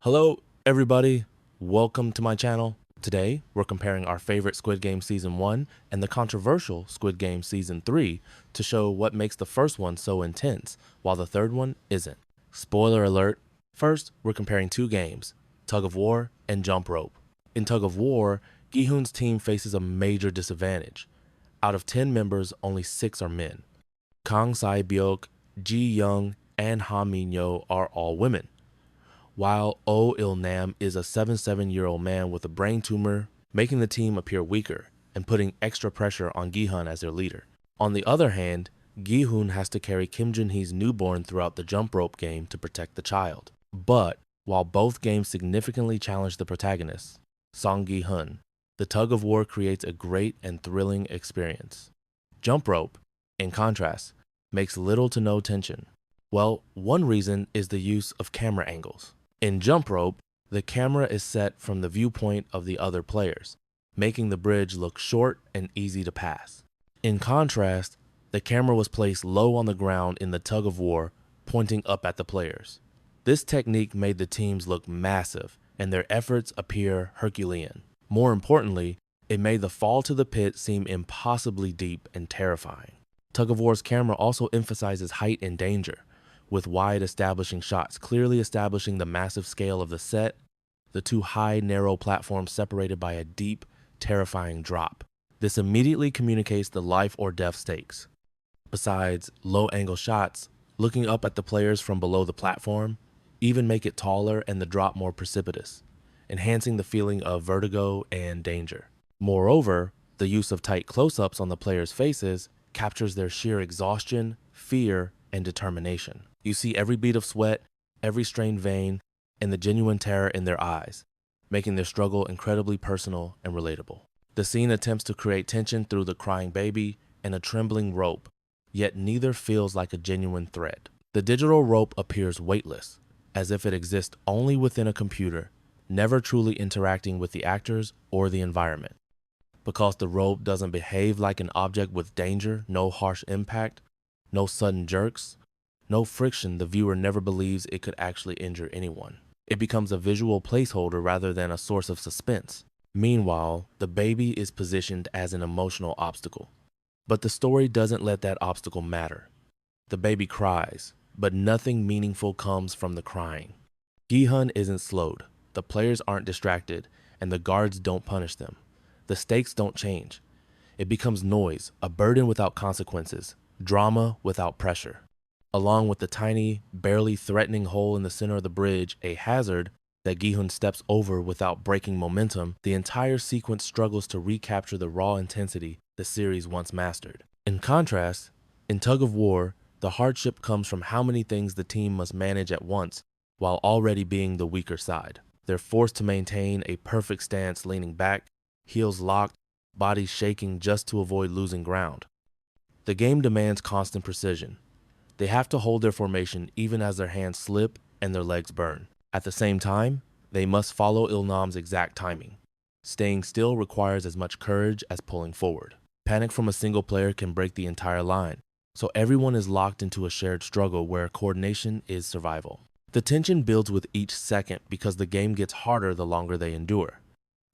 Hello, everybody. Welcome to my channel. Today, we're comparing our favorite Squid Game Season 1 and the controversial Squid Game Season 3 to show what makes the first one so intense, while the third one isn't. Spoiler alert. First, we're comparing two games, Tug of War and Jump Rope. In Tug of War, Gi-hoon's team faces a major disadvantage. Out of 10 members, only 6 are men. Kang Sae-byuk, Ji Young, and Ha Min-yo are all women, while Oh Il-nam is a 77-year-old man with a brain tumor, making the team appear weaker and putting extra pressure on Gi-hun as their leader. On the other hand, Gi-hoon has to carry Kim Jun-hee's newborn throughout the jump rope game to protect the child. But while both games significantly challenge the protagonists, Song Gi-hun, the tug of war creates a great and thrilling experience. Jump rope, in contrast, makes little to no tension. Well, one reason is the use of camera angles. In Jump Rope, the camera is set from the viewpoint of the other players, making the bridge look short and easy to pass. In contrast, the camera was placed low on the ground in the tug of war, pointing up at the players. This technique made the teams look massive and their efforts appear Herculean. More importantly, it made the fall to the pit seem impossibly deep and terrifying. Tug of War's camera also emphasizes height and danger, with wide establishing shots clearly establishing the massive scale of the set, the two high, narrow platforms separated by a deep, terrifying drop. This immediately communicates the life or death stakes. Besides, low-angle shots, looking up at the players from below the platform, even make it taller and the drop more precipitous, enhancing the feeling of vertigo and danger. Moreover, the use of tight close-ups on the players' faces captures their sheer exhaustion, fear, and determination. You see every bead of sweat, every strained vein, and the genuine terror in their eyes, making their struggle incredibly personal and relatable. The scene attempts to create tension through the crying baby and a trembling rope, yet neither feels like a genuine threat. The digital rope appears weightless, as if it exists only within a computer, never truly interacting with the actors or the environment. Because the rope doesn't behave like an object with danger, no harsh impact, no sudden jerks, no friction, the viewer never believes it could actually injure anyone. It becomes a visual placeholder rather than a source of suspense. Meanwhile, the baby is positioned as an emotional obstacle. But the story doesn't let that obstacle matter. The baby cries, but nothing meaningful comes from the crying. Gi-hun isn't slowed, the players aren't distracted, and the guards don't punish them. The stakes don't change. It becomes noise, a burden without consequences, drama without pressure. Along with the tiny, barely threatening hole in the center of the bridge, a hazard that Gi-hun steps over without breaking momentum, the entire sequence struggles to recapture the raw intensity the series once mastered. In contrast, in Tug of War, the hardship comes from how many things the team must manage at once while already being the weaker side. They're forced to maintain a perfect stance leaning back, heels locked, bodies shaking just to avoid losing ground. The game demands constant precision. They have to hold their formation even as their hands slip and their legs burn. At the same time, they must follow Il-nam's exact timing. Staying still requires as much courage as pulling forward. Panic from a single player can break the entire line, so everyone is locked into a shared struggle where coordination is survival. The tension builds with each second because the game gets harder the longer they endure.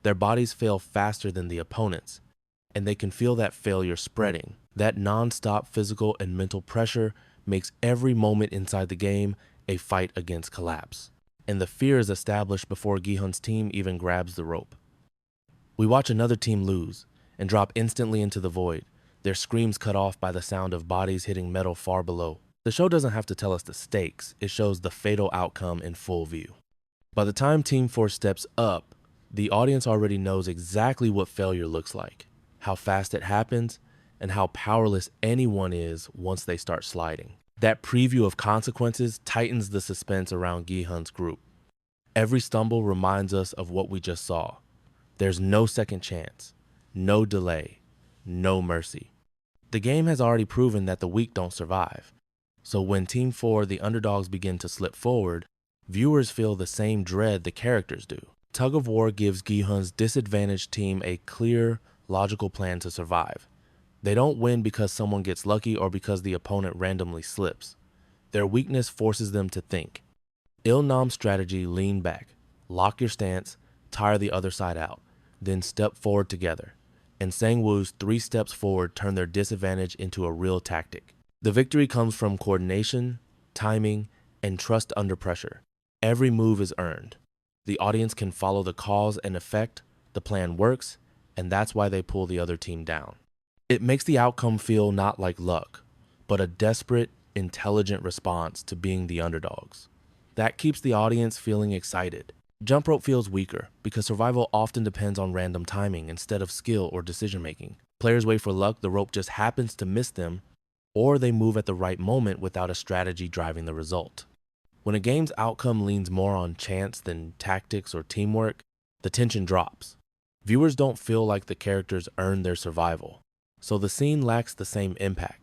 Their bodies fail faster than the opponents, and they can feel that failure spreading. That non-stop physical and mental pressure makes every moment inside the game a fight against collapse. And the fear is established before Gi-hun's team even grabs the rope. We watch another team lose and drop instantly into the void, their screams cut off by the sound of bodies hitting metal far below. The show doesn't have to tell us the stakes, it shows the fatal outcome in full view. By the time Team 4 steps up, the audience already knows exactly what failure looks like, how fast it happens, and how powerless anyone is once they start sliding. That preview of consequences tightens the suspense around Gi-hun's group. Every stumble reminds us of what we just saw. There's no second chance, no delay, no mercy. The game has already proven that the weak don't survive. So when Team 4, the underdogs, begin to slip forward, viewers feel the same dread the characters do. Tug of War gives Gi-hun's disadvantaged team a clear, logical plan to survive. They don't win because someone gets lucky or because the opponent randomly slips. Their weakness forces them to think. Il-nam's strategy, lean back, lock your stance, tire the other side out, then step forward together. And Sang-woo's 3 steps forward turn their disadvantage into a real tactic. The victory comes from coordination, timing, and trust under pressure. Every move is earned. The audience can follow the cause and effect, the plan works, and that's why they pull the other team down. It makes the outcome feel not like luck, but a desperate, intelligent response to being the underdogs. That keeps the audience feeling excited. Jump rope feels weaker because survival often depends on random timing instead of skill or decision making. Players wait for luck, the rope just happens to miss them, or they move at the right moment without a strategy driving the result. When a game's outcome leans more on chance than tactics or teamwork, the tension drops. Viewers don't feel like the characters earned their survival, so the scene lacks the same impact.